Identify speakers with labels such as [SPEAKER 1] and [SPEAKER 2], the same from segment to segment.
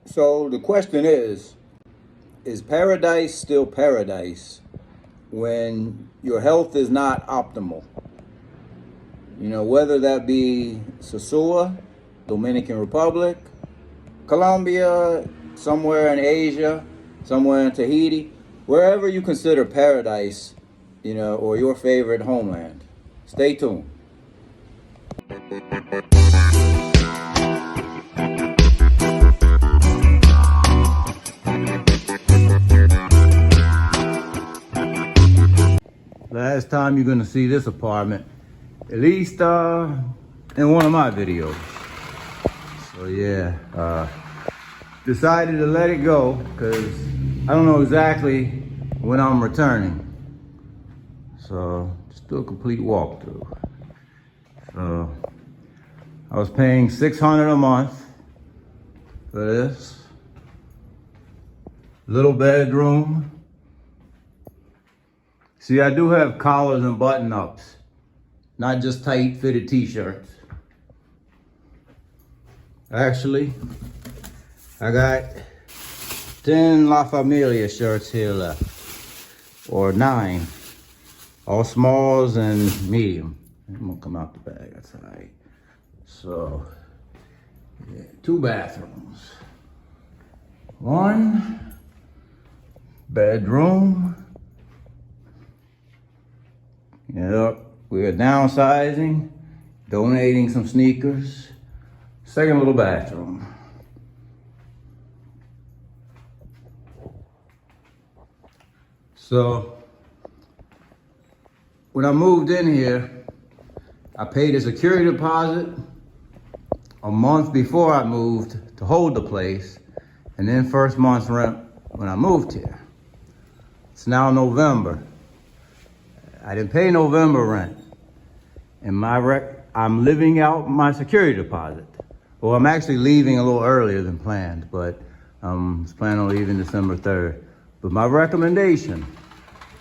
[SPEAKER 1] So the question is paradise still paradise when your health is not optimal? You know, whether that be Sosua, Dominican Republic, Colombia, somewhere in Asia, somewhere in Tahiti, wherever you consider paradise, you know, or your favorite homeland. Stay tuned. Last time you're gonna see this apartment, at least in one of my videos. So yeah, decided to let it go because I don't know exactly when I'm returning. So just do a complete walkthrough. So I was paying $600 a month for this little bedroom. See, I do have collars and button-ups, not just tight fitted t-shirts. Actually, I got 10 La Familia shirts here left, or 9, all smalls and medium. I'm gonna come out the bag, that's all right. So, yeah, 2 bathrooms. 1 bedroom. Yep, we are downsizing, donating some sneakers. 2nd little bathroom. So, when I moved in here, I paid a security deposit a month before I moved to hold the place, and then first month's rent when I moved here. It's now November. I didn't pay November rent, and I'm living out my security deposit. Well, I'm actually leaving a little earlier than planned, but I was planning on leaving December 3rd. But my recommendation,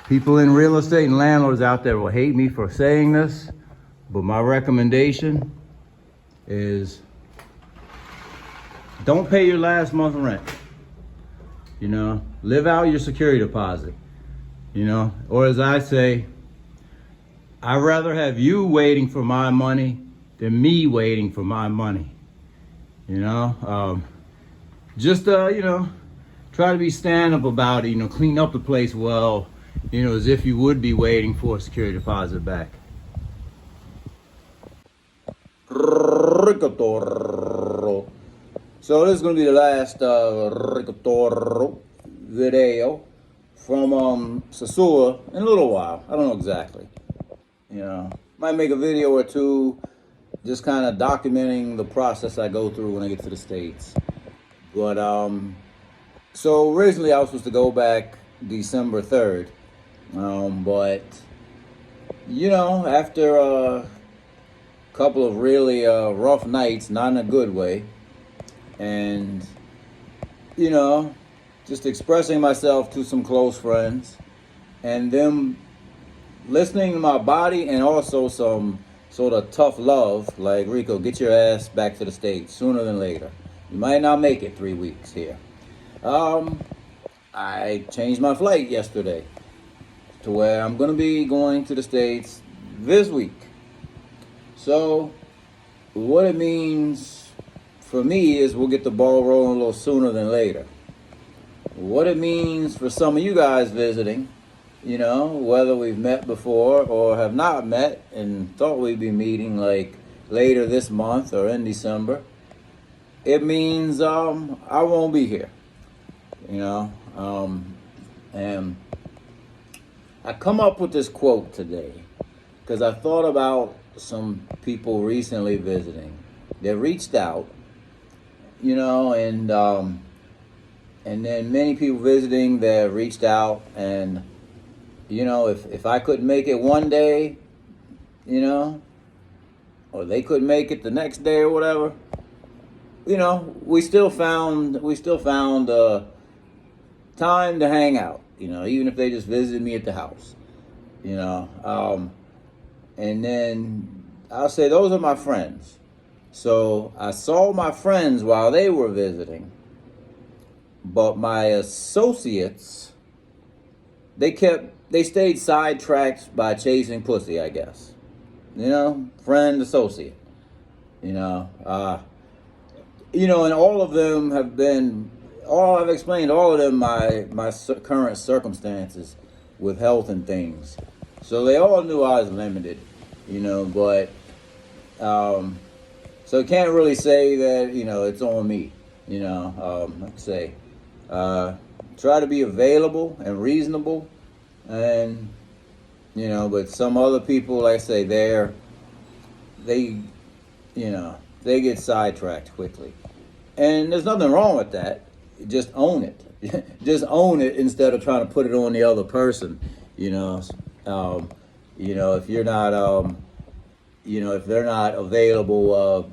[SPEAKER 1] people in real estate and landlords out there will hate me for saying this, but my recommendation is don't pay your last month's rent. You know, live out your security deposit, you know, or as I say, I'd rather have you waiting for my money than me waiting for my money. You know, just, you know, try to be stand-up about it, you know, clean up the place well, you know, as if you would be waiting for a security deposit back. Ricotorodrpr. So this is going to be the last ricotorodrpr video from Sosua in a little while. I don't know exactly. You know, might make a video or 2 just kind of documenting the process I go through when I get to the States. But so originally I was supposed to go back December 3rd. But you know, after a couple of really rough nights, not in a good way, and you know, just expressing myself to some close friends and them listening to my body, and also some sort of tough love, like, Rico, get your ass back to the States sooner than later. You might not make it 3 weeks here. I changed my flight yesterday to where I'm going to be going to the States this week. So what it means for me is we'll get the ball rolling a little sooner than later. What it means for some of you guys visiting, you know, whether we've met before or have not met and thought we'd be meeting like later this month or in December, it means I won't be here, you know. And I come up with this quote today because I thought about some people recently visiting. They reached out, you know, and then many people visiting that reached out, and you know, if I couldn't make it one day, you know, or they couldn't make it the next day or whatever, you know, we still found time to hang out, you know, even if they just visited me at the house, you know. And then I'll say those are my friends. So I saw my friends while they were visiting, but my associates, they stayed sidetracked by chasing pussy, I guess. Friend, associate. You know, uh, and all of them have been. All I've explained, all of them, my current circumstances with health and things. So they all knew I was limited, but so can't really say that it's on me. Like I say, try to be available and reasonable, and but some other people, like I say, they they get sidetracked quickly, and there's nothing wrong with that. Just own it. Just own it instead of trying to put it on the other person. If you're not if they're not available,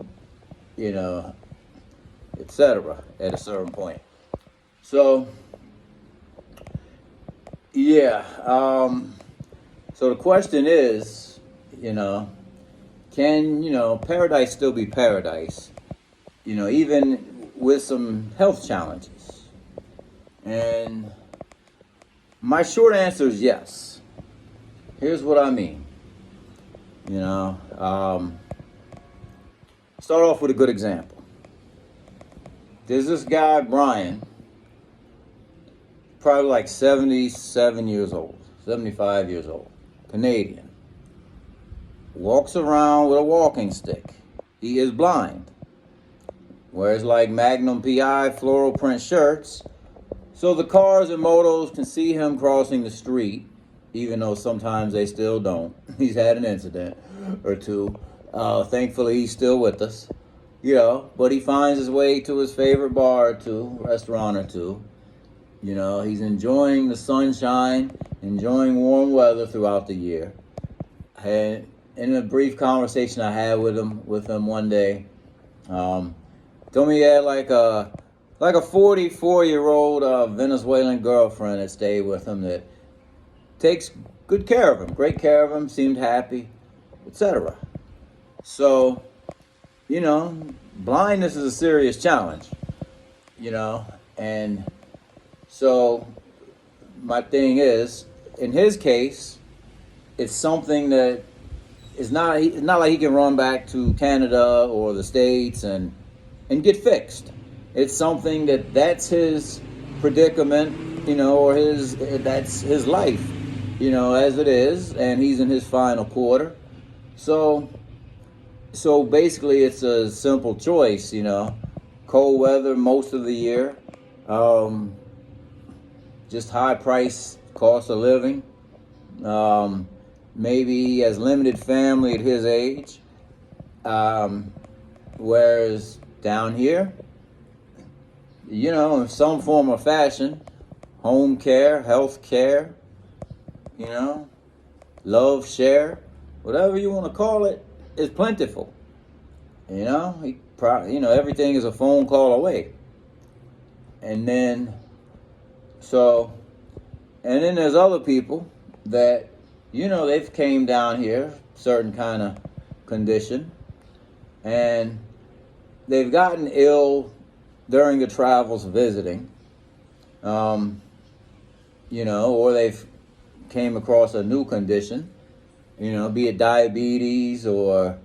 [SPEAKER 1] etc. at a certain point. So yeah. So the question is, can paradise still be paradise? Even with some health challenges? And my short answer is yes. Here's what I mean. Start off with a good example. There's this guy, Brian, probably like 77 years old, 75 years old, Canadian. Walks around with a walking stick. He is blind. Wears like Magnum PI floral print shirts, so the cars and motos can see him crossing the street, even though sometimes they still don't. He's had an incident or two. Thankfully, he's still with us, but he finds his way to his favorite bar or two, restaurant or two. He's enjoying the sunshine, enjoying warm weather throughout the year. And in a brief conversation I had with him one day, told me he had like a 44-year-old Venezuelan girlfriend that stayed with him that takes good care of him, great care of him, seemed happy, etc. So, blindness is a serious challenge, and so my thing is, in his case, it's something that is not like he can run back to Canada or the States and get fixed. It's something that's his predicament, or that's his life, as it is, and he's in his final quarter. So basically it's a simple choice, cold weather most of the year, just high price, cost of living, maybe he has limited family at his age, whereas down here, in some form or fashion, home care, health care, love, share, whatever you want to call it, is plentiful. Everything is a phone call away. And then there's other people that, they've came down here, certain kind of condition, and they've gotten ill during the travels visiting, or they've came across a new condition, be it diabetes or,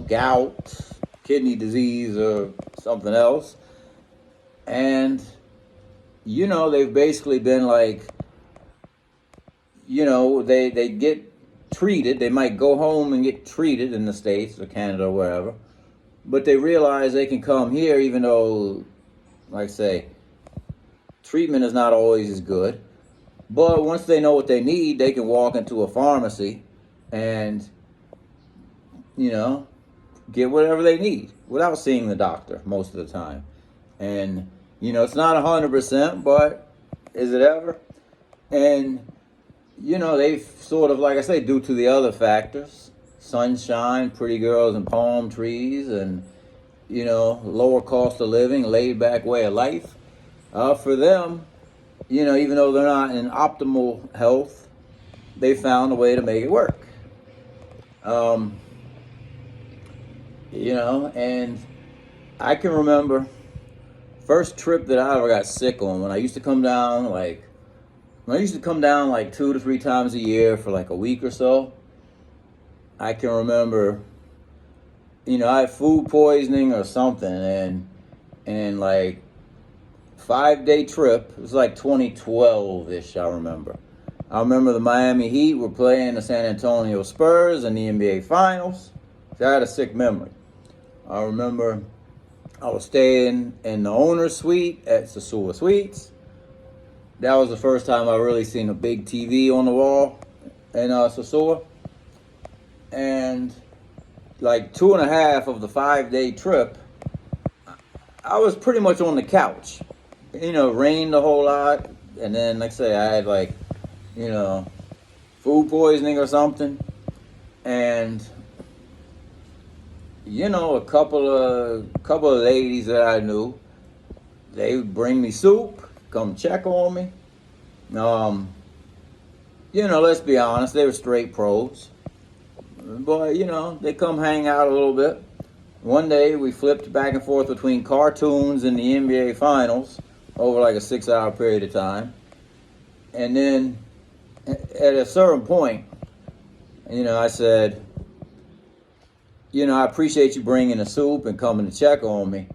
[SPEAKER 1] gout, kidney disease or something else. And, they've basically been like, they get treated. They might go home and get treated in the States or Canada or wherever. But they realize they can come here even though, like I say, treatment is not always as good. But once they know what they need, they can walk into a pharmacy and, get whatever they need without seeing the doctor most of the time. And, it's not 100%, but is it ever? And, they've sort of, like I say, due to the other factors, sunshine, pretty girls and palm trees, and, lower cost of living, laid back way of life, for them, even though they're not in optimal health, they found a way to make it work. And I can remember first trip that I ever got sick on, when I used to come down like 2 to 3 times a year for like a week or so. I can remember, I had food poisoning or something, and like 5-day trip. It was like 2012-ish, I remember. I remember the Miami Heat were playing the San Antonio Spurs in the NBA Finals. So I had a sick memory. I remember I was staying in the owner's suite at Sosua Suites. That was the first time I really seen a big TV on the wall in Sosua. And like 2.5 of the 5-day trip, I was pretty much on the couch. Rained a whole lot. And then, like I say, I had like, food poisoning or something. And, a couple of ladies that I knew, they would bring me soup, come check on me. Let's be honest, they were straight pros. But, they come hang out a little bit. One day, we flipped back and forth between cartoons and the NBA Finals over like a 6-hour period of time. And then, at a certain point, I said, I appreciate you bringing the soup and coming to check on me,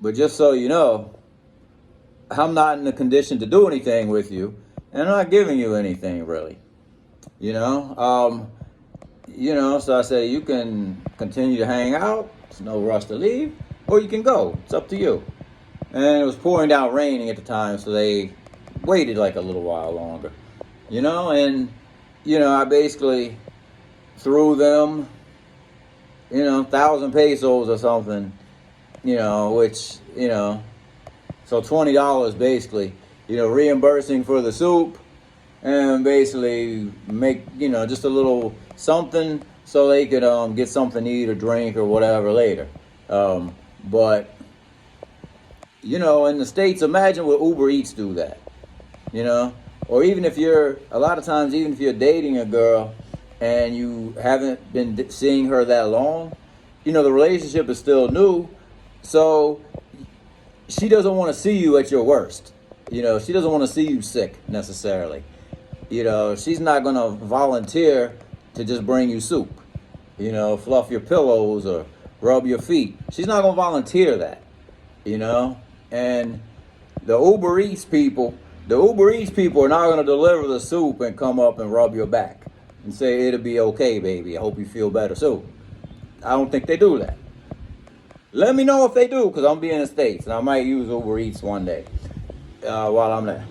[SPEAKER 1] but just so you know, I'm not in the condition to do anything with you, and I'm not giving you anything really, so I said, you can continue to hang out, there's no rush to leave, or you can go, it's up to you. And it was pouring down raining at the time, so they waited like a little while longer, and, I basically threw them, 1,000 pesos or something, which, so $20 basically, reimbursing for the soup and basically make, just a little something so they could get something to eat or drink or whatever later. But, in the States, imagine what Uber Eats do that, or even if you're dating a girl and you haven't been seeing her that long, the relationship is still new, so she doesn't want to see you at your worst. She doesn't want to see you sick necessarily. She's not going to volunteer to just bring you soup, fluff your pillows or rub your feet. She's not going to volunteer that, and the Uber Eats people are not going to deliver the soup and come up and rub your back and say, it'll be okay, baby, I hope you feel better soon. I don't think they do that. Let me know if they do, because I'm being in the States, and I might use Uber Eats one day while I'm there.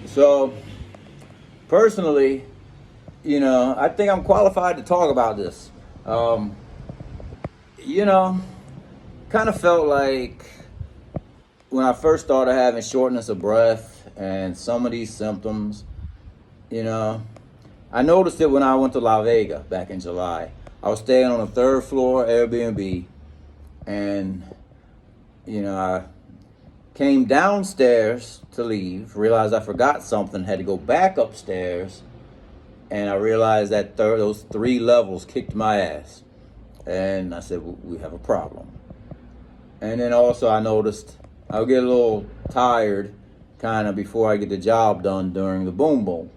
[SPEAKER 1] So, personally, I think I'm qualified to talk about this. Kind of felt like when I first started having shortness of breath and some of these symptoms, I noticed it when I went to La Vega back in July. I was staying on a 3rd floor Airbnb, and, I came downstairs to leave, realized I forgot something, had to go back upstairs, and I realized that those 3 levels kicked my ass. And I said, we have a problem. And then also I noticed I would get a little tired kind of before I get the job done during the boom boom.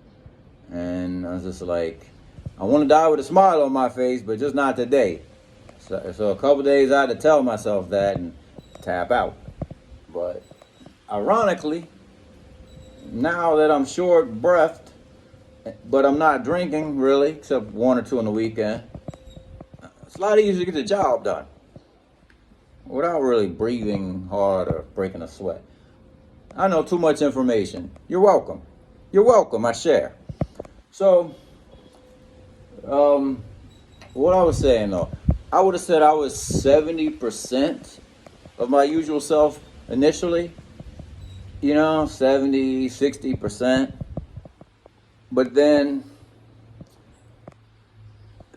[SPEAKER 1] And I was just like, I want to die with a smile on my face, but just not today. So a couple days I had to tell myself that and tap out. But ironically, now that I'm short-breathed, but I'm not drinking really, except 1 or 2 on the weekend, it's a lot easier to get the job done without really breathing hard or breaking a sweat. I know too much information. You're welcome. You're welcome, I share. So, what I was saying though, I would have said I was 70% of my usual self initially, 70, 60%. But then,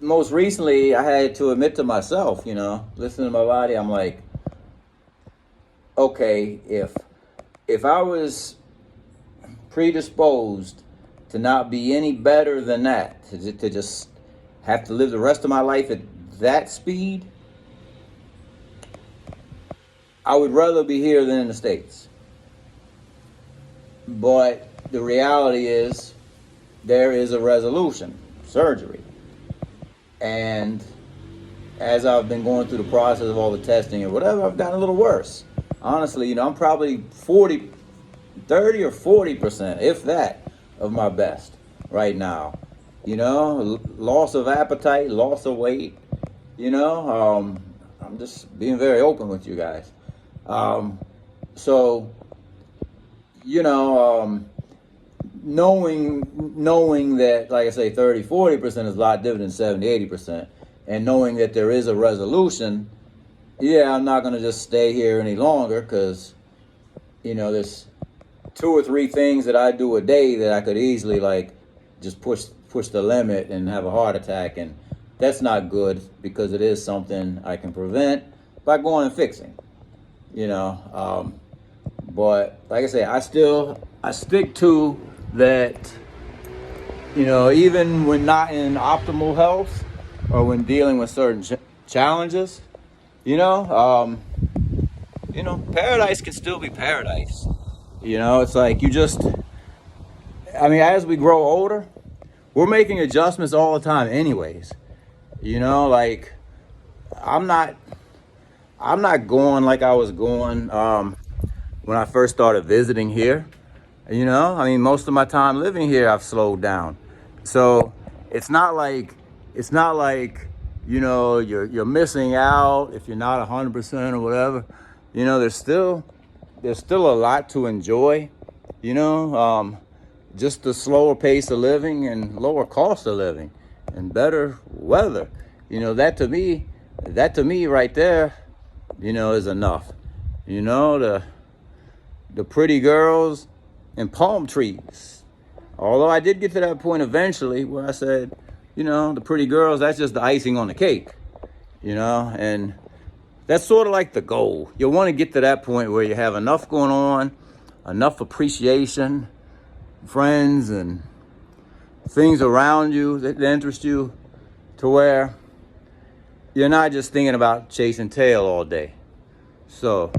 [SPEAKER 1] most recently, I had to admit to myself, listening to my body, I'm like, okay, if I was predisposed to not be any better than that, to just have to live the rest of my life at that speed, I would rather be here than in the States. But the reality is there is a resolution, surgery. And as I've been going through the process of all the testing and whatever, I've gotten a little worse. Honestly, I'm probably 30 or 40%, if that, of my best right now. Loss of appetite, loss of weight. I'm just being very open with you guys. So, knowing that, like I say, 30, 40% is a lot different than 70, 80%, and knowing that there is a resolution, I'm not going to just stay here any longer because, there's 2 or 3 things that I do a day that I could easily just push the limit and have a heart attack, and that's not good because it is something I can prevent by going and fixing. But like I say, I stick to that. Even when not in optimal health or when dealing with certain challenges, paradise can still be paradise. It's like as we grow older, we're making adjustments all the time anyways. I'm not going like I was going when I first started visiting here. Most of my time living here, I've slowed down. So it's not like you're missing out if you're not 100% or whatever. There's still a lot to enjoy. Just the slower pace of living and lower cost of living and better weather. That to me right there, is enough. The pretty girls and palm trees. Although I did get to that point eventually where I said, the pretty girls, that's just the icing on the cake, and that's sort of like the goal. You want to get to that point where you have enough going on, enough appreciation, friends and things around you that interest you, to where you're not just thinking about chasing tail all day. So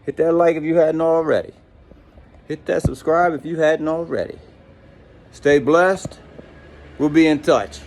[SPEAKER 1] hit that like if you hadn't already. Hit that subscribe if you hadn't already. Stay blessed. We'll be in touch.